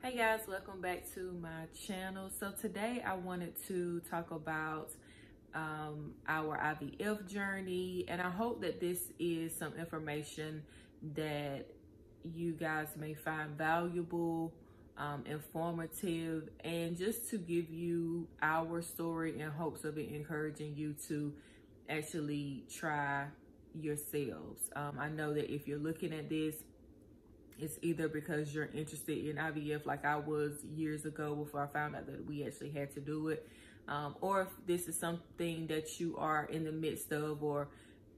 Hey guys, welcome back to my channel. So today I wanted to talk about our IVF journey, and I hope that this is some information that you guys may find valuable, informative, and just to give you our story in hopes of it encouraging you to actually try yourselves. I know that if you're looking at this, it's either because you're interested in IVF like I was years ago before I found out that we actually had to do it, or if this is something that you are in the midst of or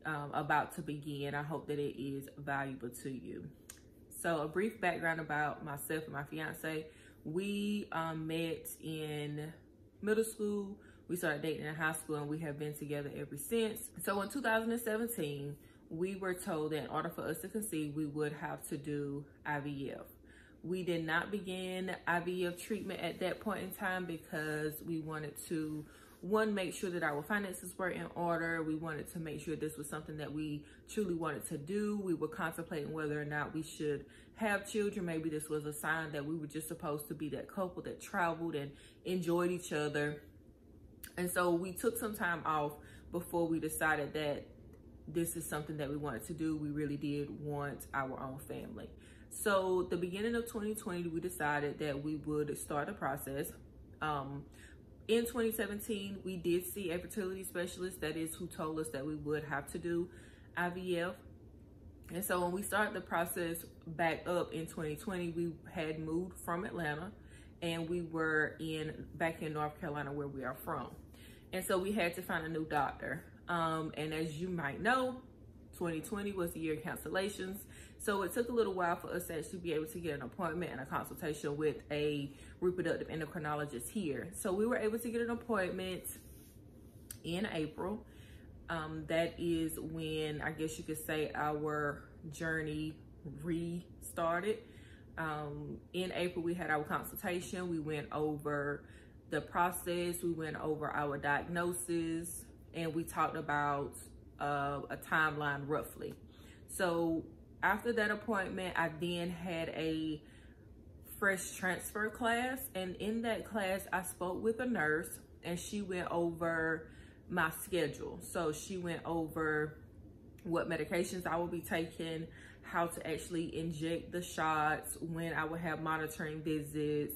about to begin. I hope that it is valuable to you. So a brief background about myself and my fiance. We met in middle school. We started dating in high school and we have been together ever since. So in 2017, we were told that in order for us to conceive, we would have to do IVF. We did not begin IVF treatment at that point in time because we wanted to, one, make sure that our finances were in order. We wanted to make sure this was something that we truly wanted to do. We were contemplating whether or not we should have children. Maybe this was a sign that we were just supposed to be that couple that traveled and enjoyed each other. And so we took some time off before we decided that this is something that we wanted to do. We really did want our own family. So the beginning of 2020, we decided that we would start the process. In 2017, we did see a fertility specialist, that is, who told us that we would have to do IVF. And so when we started the process back up in 2020, we had moved from Atlanta and we were back in North Carolina, where we are from. And so we had to find a new doctor. And as you might know, 2020 was the year of cancellations. So it took a little while for us to actually be able to get an appointment and a consultation with a reproductive endocrinologist here. So we were able to get an appointment in April. That is when, I guess you could say, our journey restarted. In April, we had our consultation. We went over the process. We went over our diagnosis. And we talked about a timeline roughly. So after that appointment, I then had a fresh transfer class. And in that class, I spoke with a nurse and she went over my schedule. So she went over what medications I will be taking, how to actually inject the shots, when I would have monitoring visits.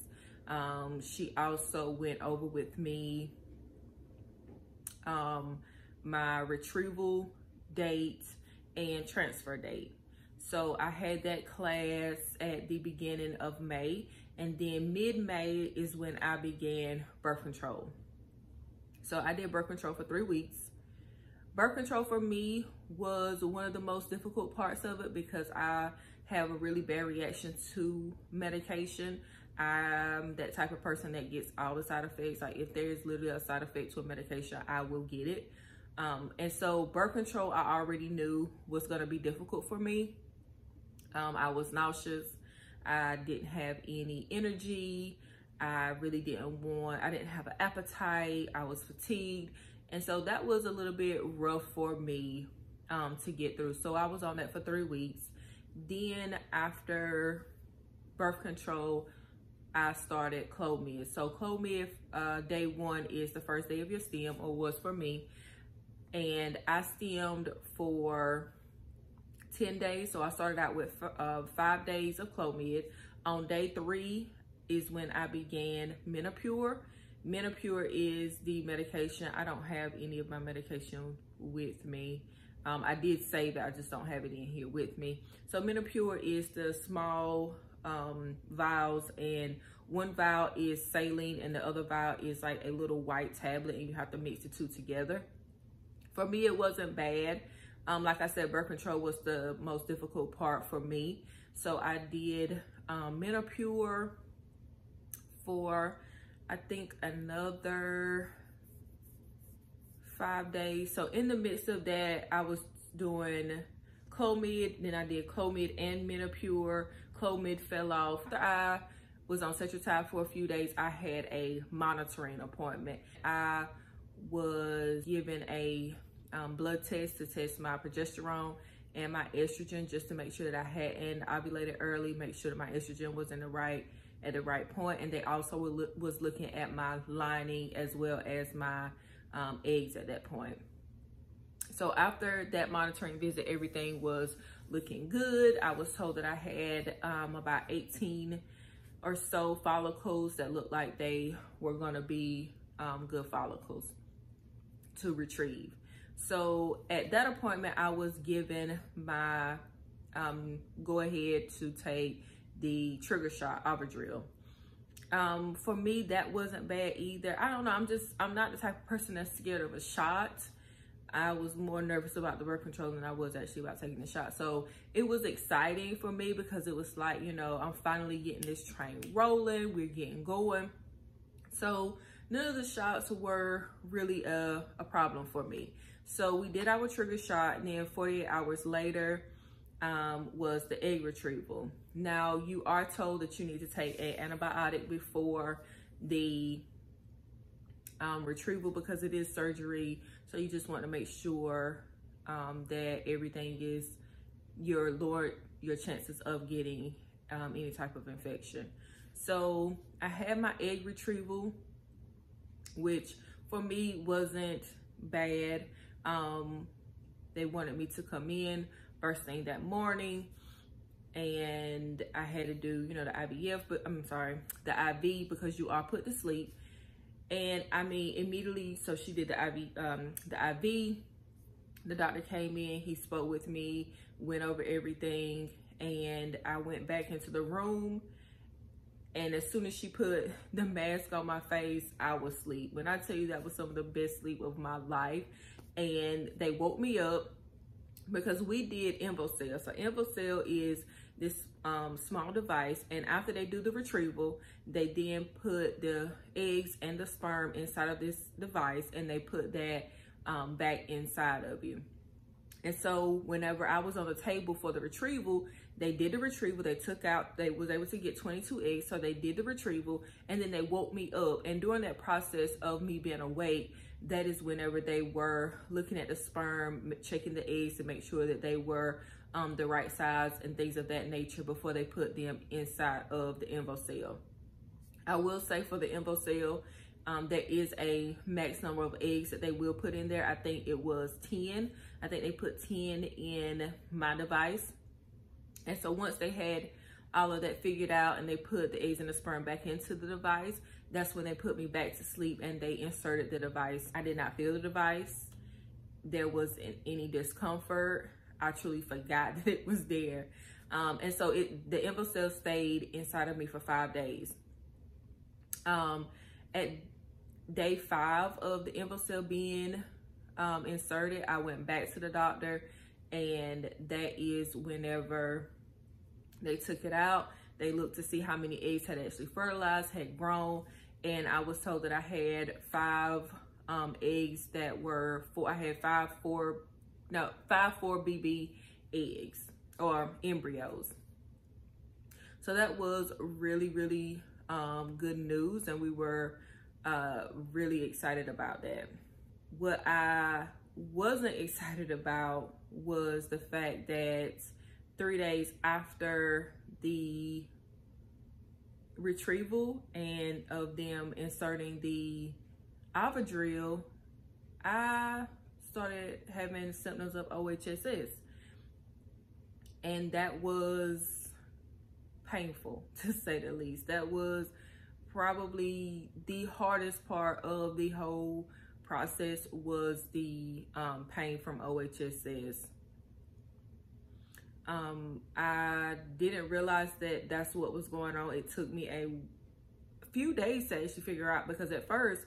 She also went over with me my retrieval date and transfer date. So I had that class at the beginning of May, and then mid-May is when I began birth control. So I did birth control for 3 weeks. Birth control for me was one of the most difficult parts of it because I have a really bad reaction to medication. I'm that type of person that gets all the side effects. Like if there's literally a side effect to a medication, I will get it. And so birth control, I already knew was gonna be difficult for me. I was nauseous. I didn't have any energy. I didn't have an appetite. I was fatigued. And so that was a little bit rough for me to get through. So I was on that for 3 weeks. Then after birth control, I started Clomid. So Clomid, day 1 is the first day of your stem, or was for me. And I stemmed for 10 days. So I started out with 5 days of Clomid. On day 3 is when I began Menopur. Menopur is the medication. I don't have any of my medication with me. I did save it, I just don't have it in here with me. So Menopur is the small vials, and one vial is saline and the other vial is like a little white tablet, and you have to mix the two together. For me, it wasn't bad. Like I said, birth control was the most difficult part for me. So I did Menopur for, I think, another 5 days. So in the midst of that, I was doing Clomid, then I did Clomid and Menopur. Clomid fell off. After I was on Cetrotide for a few days, I had a monitoring appointment. I was given a blood test to test my progesterone, and my estrogen, just to make sure that I hadn't ovulated early, make sure that my estrogen was at the right point. And they also was looking at my lining as well as my eggs at that point. So after that monitoring visit, everything was looking good. I was told that I had about 18 or so follicles that looked like they were going to be good follicles to retrieve. So at that appointment, I was given my go ahead to take the trigger shot, Avadril. For me, that wasn't bad either. I don't know, I'm not the type of person that's scared of a shot. I was more nervous about the birth control than I was actually about taking the shot. So it was exciting for me because it was like, you know, I'm finally getting this train rolling, we're getting going. So none of the shots were really a problem for me. So we did our trigger shot, and then 48 hours later was the egg retrieval. Now, you are told that you need to take an antibiotic before the retrieval because it is surgery. So you just want to make sure that everything is, lower your chances of getting any type of infection. So I had my egg retrieval, which for me wasn't bad. They wanted me to come in first thing that morning, and I had to do, you know, the IVF, but the IV, because you are put to sleep. And I mean, immediately, so she did the IV, the doctor came in, he spoke with me, went over everything, and I went back into the room. And as soon as she put the mask on my face, I was asleep. When I tell you, that was some of the best sleep of my life. And they woke me up because we did Invocell. So Invocell is this small device, and after they do the retrieval, they then put the eggs and the sperm inside of this device, and they put that back inside of you. And so whenever I was on the table for the retrieval, they did the retrieval, they was able to get 22 eggs, so they did the retrieval, and then they woke me up. And during that process of me being awake, that is whenever they were looking at the sperm, checking the eggs to make sure that they were the right size and things of that nature before they put them inside of the Invocell. I will say for the Invocell, there is a max number of eggs that they will put in there. I think it was 10. I think they put 10 in my device. And so once they had all of that figured out and they put the eggs and the sperm back into the device, that's when they put me back to sleep and they inserted the device. I did not feel the device. There wasn't any discomfort. I truly forgot that it was there. And so the Invocell stayed inside of me for 5 days. At day 5 of the Invocell being inserted, I went back to the doctor, and that is whenever they took it out. They looked to see how many eggs had actually fertilized, had grown, and I was told that I had 5 eggs that were I had 5 4BB eggs or embryos. So that was really, really good news, and we were really excited about that. What I wasn't excited about was the fact that 3 days after the retrieval and of them inserting the Avadril, I started having symptoms of OHSS, and that was painful, to say the least. That was probably the hardest part of the whole process, was the pain from OHSS. I didn't realize that that's what was going on. It took me a few days to actually figure out, because at first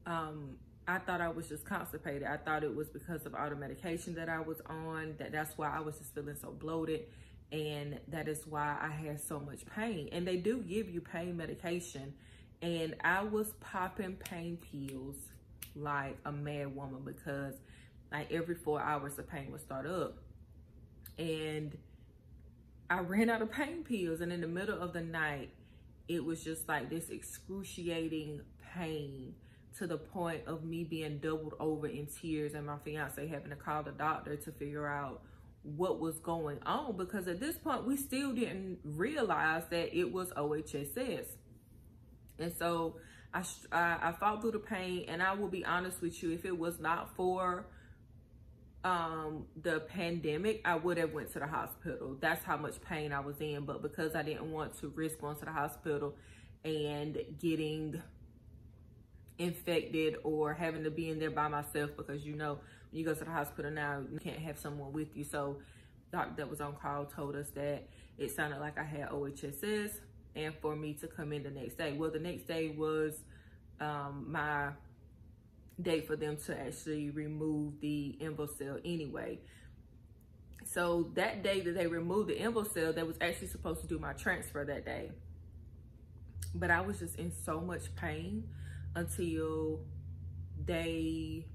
I thought I was just constipated. I thought it was because of all the medication that I was on, that's why I was just feeling so bloated, and that is why I had so much pain. And they do give you pain medication, and I was popping pain pills like a mad woman, because like every 4 hours the pain would start up. And I ran out of pain pills, and in the middle of the night, it was just like this excruciating pain, to the point of me being doubled over in tears, and my fiance having to call the doctor to figure out what was going on, because at this point we still didn't realize that it was OHSS. And so I fought through the pain, and I will be honest with you, if it was not for the pandemic, I would have went to the hospital. That's how much pain I was in. But because I didn't want to risk going to the hospital and getting infected or having to be in there by myself, because you know, when you go to the hospital now, you can't have someone with you. So the doctor that was on call told us that it sounded like I had OHSS, and for me to come in the next day. Well, the next day was my date for them to actually remove the Invocell anyway. So that day that they removed the Invocell, they was actually supposed to do my transfer that day. But I was just in so much pain until they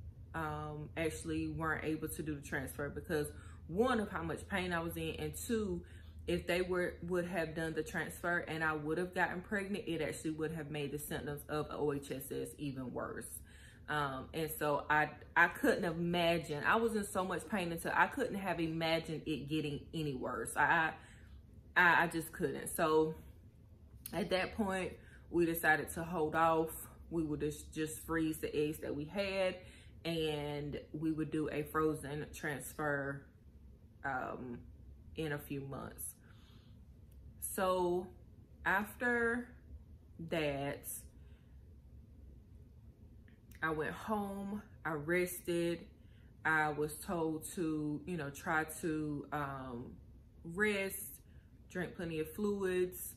actually weren't able to do the transfer, because one, of how much pain I was in, and two, if they would have done the transfer and I would have gotten pregnant, it actually would have made the symptoms of OHSS even worse. And so I couldn't imagine. I was in so much pain until I couldn't have imagined it getting any worse. I just couldn't. So at that point, we decided to hold off. We would just freeze the eggs that we had, and we would do a frozen transfer in a few months. So after that, I went home, I rested. I was told to, you know, try to rest, drink plenty of fluids,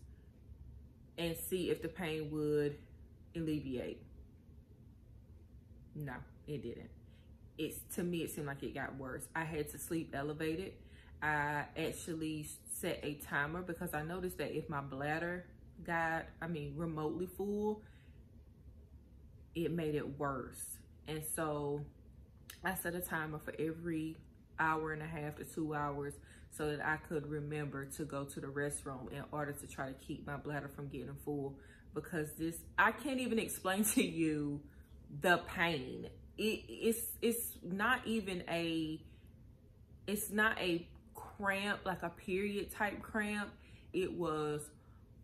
and see if the pain would alleviate. No, it didn't. To me, it seemed like it got worse. I had to sleep elevated. I actually set a timer, because I noticed that if my bladder got, remotely full, it made it worse. And so I set a timer for every hour and a half to 2 hours so that I could remember to go to the restroom in order to try to keep my bladder from getting full. Because I can't even explain to you the pain. It's not even it's not a cramp, like a period type cramp. It was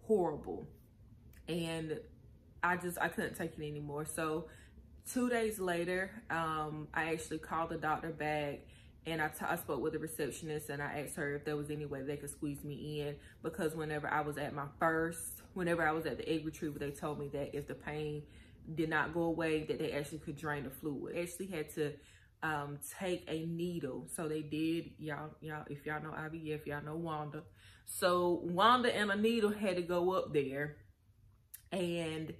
horrible. And I couldn't take it anymore. So 2 days later, I actually called the doctor back, and I spoke with the receptionist, and I asked her if there was any way they could squeeze me in, because whenever I was at the egg retrieval, they told me that if the pain did not go away, that they actually could drain the fluid. They actually had to take a needle. So they did, y'all, if y'all know IVF, y'all know Wanda. So Wanda and a needle had to go up there, and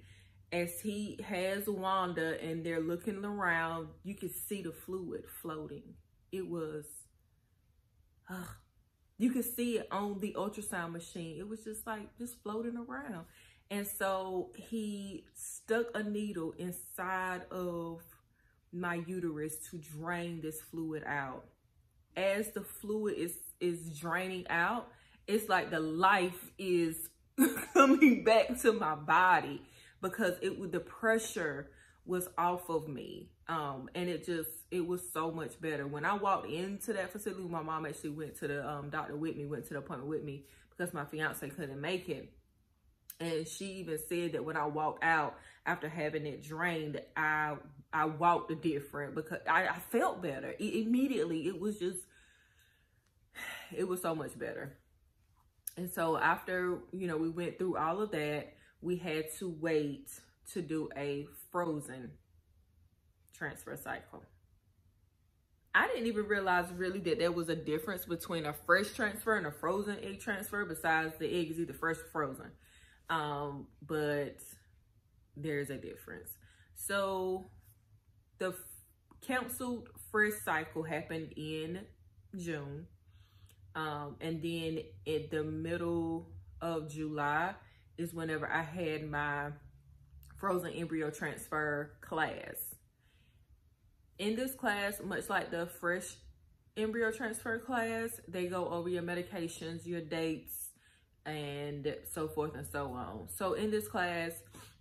as he has Wanda and they're looking around, you could see the fluid floating. It was, you could see it on the ultrasound machine. It was just floating around. And so he stuck a needle inside of my uterus to drain this fluid out. As the fluid is draining out, it's like the life is coming back to my body, because the pressure was off of me. And it was so much better. When I walked into that facility, my mom actually went to the doctor with me, went to the appointment with me, because my fiance couldn't make it. And she even said that when I walked out after having it drained, I walked different, because I felt better. Immediately, it was so much better. And so after, we went through all of that, we had to wait to do a frozen transfer cycle. I didn't even realize really that there was a difference between a fresh transfer and a frozen egg transfer, besides the egg is either fresh or frozen. But there's a difference. So the canceled fresh cycle happened in June. And then in the middle of July is whenever I had my frozen embryo transfer class. In this class, much like the fresh embryo transfer class, they go over your medications, your dates, and so forth and so on. So in this class,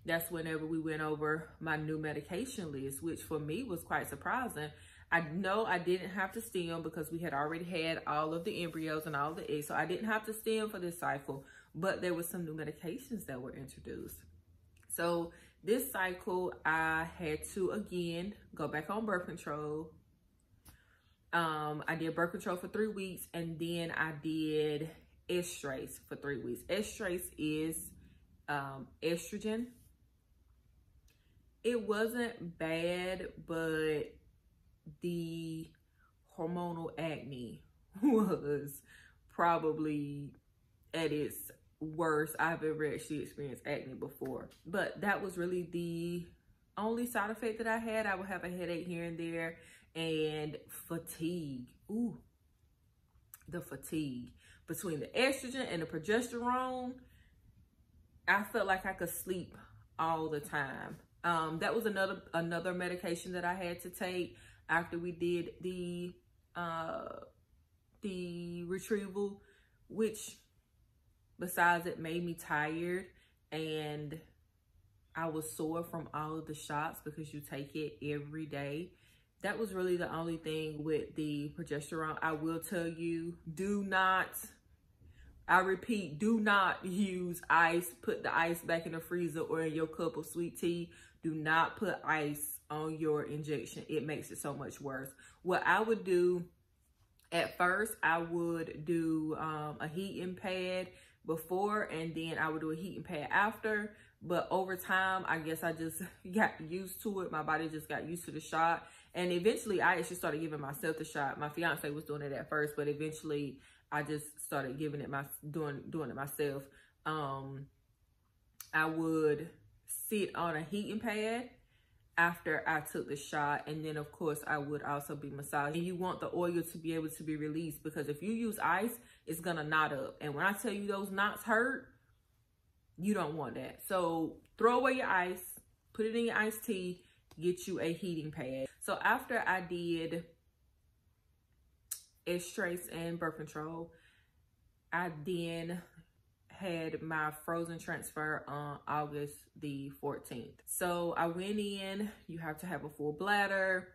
that's whenever we went over my new medication list, which for me was quite surprising. I know I didn't have to stem because we had already had all of the embryos and all the eggs. So I didn't have to stem for this cycle, but there were some new medications that were introduced. So this cycle, I had to, again, go back on birth control. I did birth control for 3 weeks, and then I did estrace for 3 weeks. Estrace is estrogen. It wasn't bad, but the hormonal acne was probably at its worst I've ever actually experienced acne before. But that was really the only side effect that I had. I would have a headache here and there, and fatigue. Ooh, the fatigue. Between the estrogen and the progesterone, I felt like I could sleep all the time. That was another medication that I had to take after we did the retrieval, which besides it made me tired, and I was sore from all of the shots because you take it every day. That was really the only thing with the progesterone. I will tell you, I repeat, do not use ice. Put the ice back in the freezer or in your cup of sweet tea. Do not put ice on your injection. It makes it so much worse. What I would do at first, I would do a heating pad before, and then I would do a heating pad after. But over time, I guess I just got used to it. My body just got used to the shot. And eventually, I actually started giving myself the shot. My fiance was doing it at first, but eventually, I just started giving it doing it myself. I would sit on a heating pad after I took the shot, and then of course I would also be massaging. And you want the oil to be able to be released, because if you use ice, it's gonna knot up. And when I tell you those knots hurt, you don't want that. So throw away your ice, put it in your iced tea, get you a heating pad. So after I did estrace and birth control, I then had my frozen transfer on August the 14th. So I went in, you have to have a full bladder.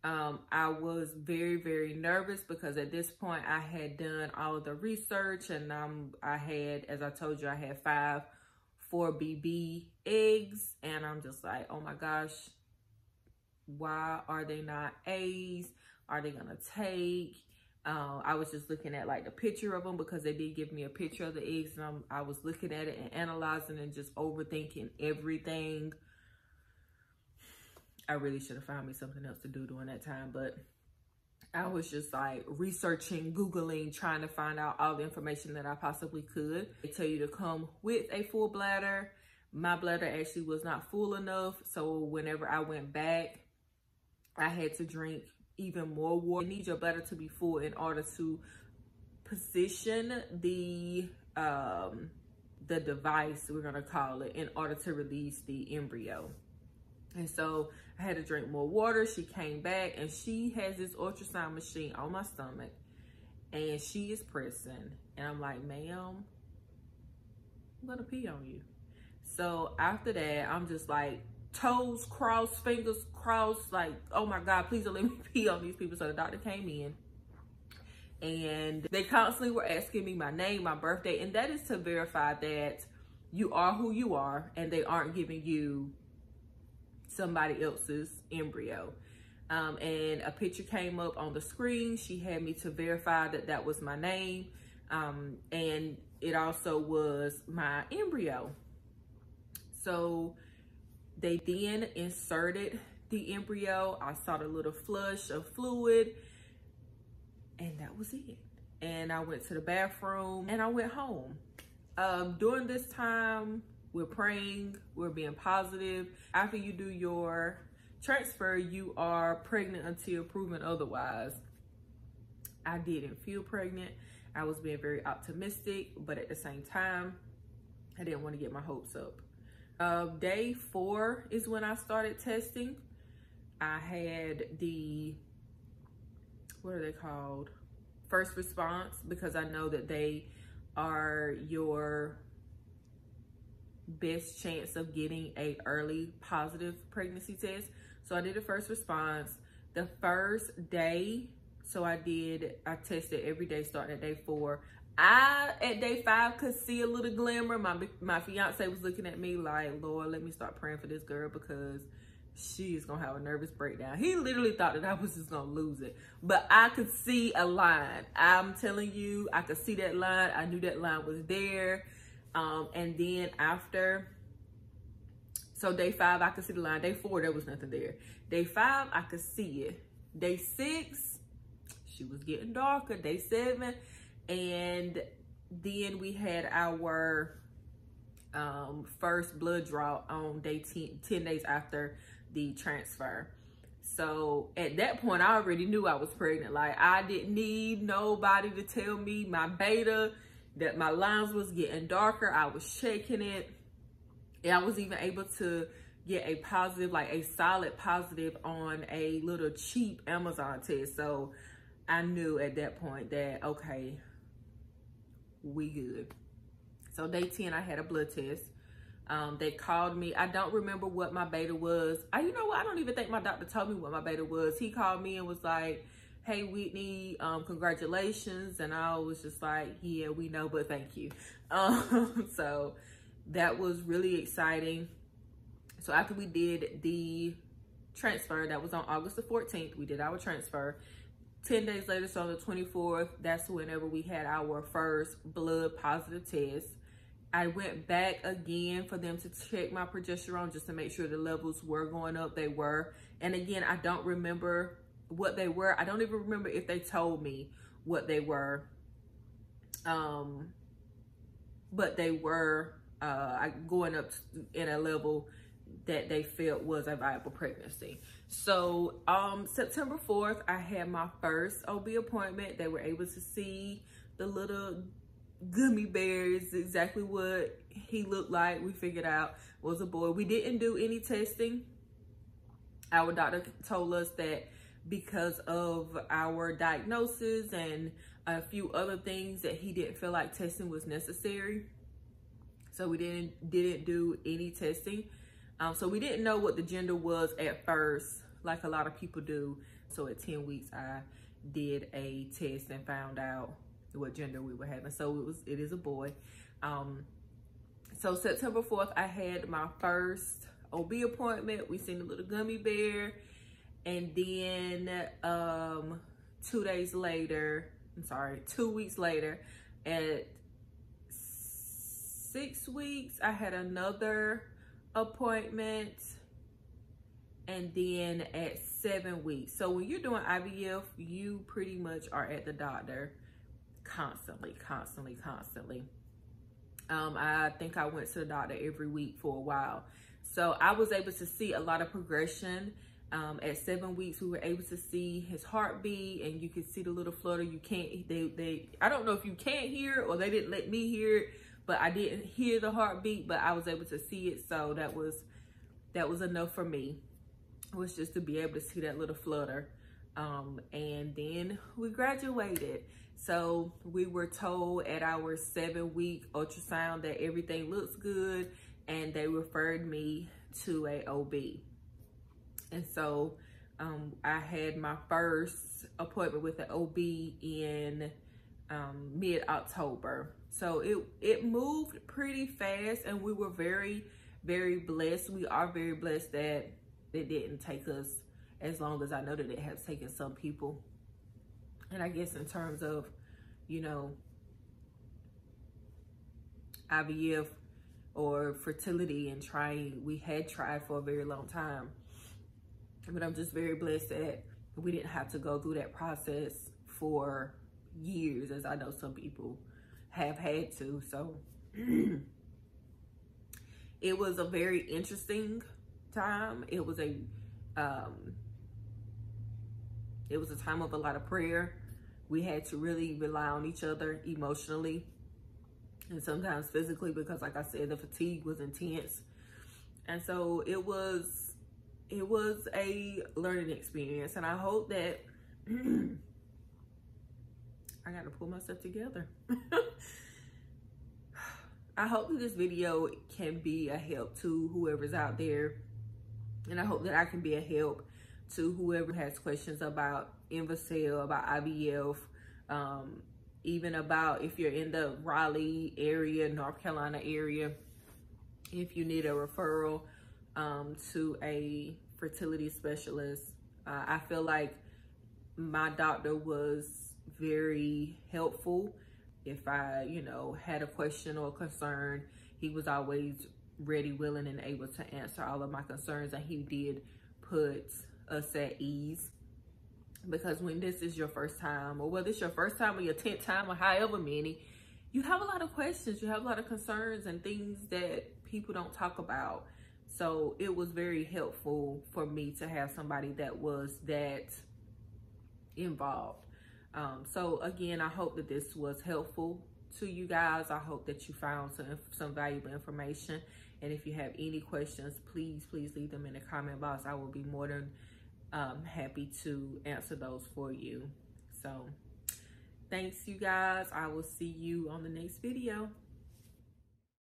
I was very, very nervous because at this point I had done all of the research, and I had, as I told you, I had 5 4BB eggs, and I'm just like, oh my gosh, why are they not A's? Are they gonna take? I was just looking at like the picture of them, because they did give me a picture of the eggs, and I was looking at it and analyzing and just overthinking everything. I really should have found me something else to do during that time, but I was just like researching, Googling, trying to find out all the information that I possibly could. They tell you to come with a full bladder. My bladder actually was not full enough, so whenever I went back, I had to drink even more water. You need your bladder to be full in order to position the device, we're gonna call it, in order to release the embryo. And so I had to drink more water. She came back, and she has this ultrasound machine on my stomach, and she is pressing, and I'm like, ma'am, I'm gonna pee on you. So after that, I'm just like, toes crossed, fingers crossed, like, oh my God, please don't let me pee on these people. So the doctor came in, and they constantly were asking me my name, my birthday, and that is to verify that you are who you are, and they aren't giving you somebody else's embryo. And a picture came up on the screen. She had me to verify that that was my name, and it also was my embryo. So they then inserted the embryo. I saw the little flush of fluid, and that was it. And I went to the bathroom, and I went home. During this time, we're praying, we're being positive. After you do your transfer, you are pregnant until proven otherwise. I didn't feel pregnant. I was being very optimistic, but at the same time, I didn't want to get my hopes up. Day 4 is when I started testing. I had the, what are they called? First response, because I know that they are your best chance of getting a early positive pregnancy test. So I did a first response. the first day, so I tested every day starting at day 4. At day 5 could see a little glimmer. My fiance was looking at me like, Lord, let me start praying for this girl because she is gonna have a nervous breakdown. He literally thought that I was just gonna lose it, but I could see a line. I'm telling you, I could see that line. I knew that line was there. And then after, so day 5, I could see the line. Day 4, there was nothing there. Day 5, I could see it. Day 6, she was getting darker. Day 7, and then we had our first blood draw on day 10 days after the transfer. So at that point, I already knew I was pregnant. Like, I didn't need nobody to tell me my beta, that my lines was getting darker. I was checking it. And I was even able to get a positive, like a solid positive on a little cheap Amazon test. So I knew at that point that, okay, we good. So day 10, I had a blood test. They called me. I don't remember what my beta was. You know what? I don't even think my doctor told me what my beta was. He called me and was like, hey, Whitney, congratulations. And I was just like, yeah, we know, but thank you. So that was really exciting. So after we did the transfer, that was on August the 14th, we did our transfer. 10 days later, so on the 24th, that's whenever we had our first blood positive test. I went back again for them to check my progesterone just to make sure the levels were going up. They were. And again, I don't remember what they were. I don't even remember if they told me what they were. But they were going up in a level that they felt was a viable pregnancy. So September 4th, I had my first OB appointment. They were able to see the little gummy bears, exactly what he looked like. We figured out was a boy. We didn't do any testing. Our doctor told us that because of our diagnosis and a few other things that he didn't feel like testing was necessary. So we didn't do any testing. So we didn't know what the gender was at first, like a lot of people do. So at 10 weeks, I did a test and found out what gender we were having. So it is a boy. So September 4th, I had my first OB appointment. We seen a little gummy bear. And then 2 weeks later, at 6 weeks, I had another appointment. And then at 7 weeks. So when you're doing IVF, you pretty much are at the doctor constantly. I think I went to the doctor every week for a while. So I was able to see a lot of progression. At 7 weeks, we were able to see his heartbeat, and you could see the little flutter. You can't, I don't know if you can't hear it or they didn't let me hear it, but I didn't hear the heartbeat, but I was able to see it. So that was enough for me. It was just to be able to see that little flutter. And then we graduated. So we were told at our 7-week ultrasound that everything looks good, and they referred me to a OB. And so I had my first appointment with an OB in mid-October. So it moved pretty fast, and we were very, very blessed. We are very blessed that it didn't take us as long as I know that it has taken some people. And I guess in terms of, you know, IVF or fertility and trying, we had tried for a very long time. But I'm just very blessed that we didn't have to go through that process for years, as I know some people have had to. So it was a very interesting time. It was a time of a lot of prayer. We had to really rely on each other emotionally and sometimes physically, because like I said, the fatigue was intense. And so it was a learning experience, and I hope that I got to pull myself together. I hope that this video can be a help to whoever's out there, and I hope that I can be a help to whoever has questions about Invocell, about IVF, even about if you're in the Raleigh area, North Carolina area, if you need a referral to a fertility specialist. I feel like my doctor was very helpful. If I, had a question or concern, he was always ready, willing, and able to answer all of my concerns. And he did put us at ease, because when this is your first time, or whether it's your first time or your 10th time or however many, you have a lot of questions, you have a lot of concerns and things that people don't talk about. So it was very helpful for me to have somebody that was that involved. So again, I hope that this was helpful to you guys. I hope that you found some valuable information. And if you have any questions, please leave them in the comment box. I will be more than happy to answer those for you. So thanks, you guys. I will see you on the next video.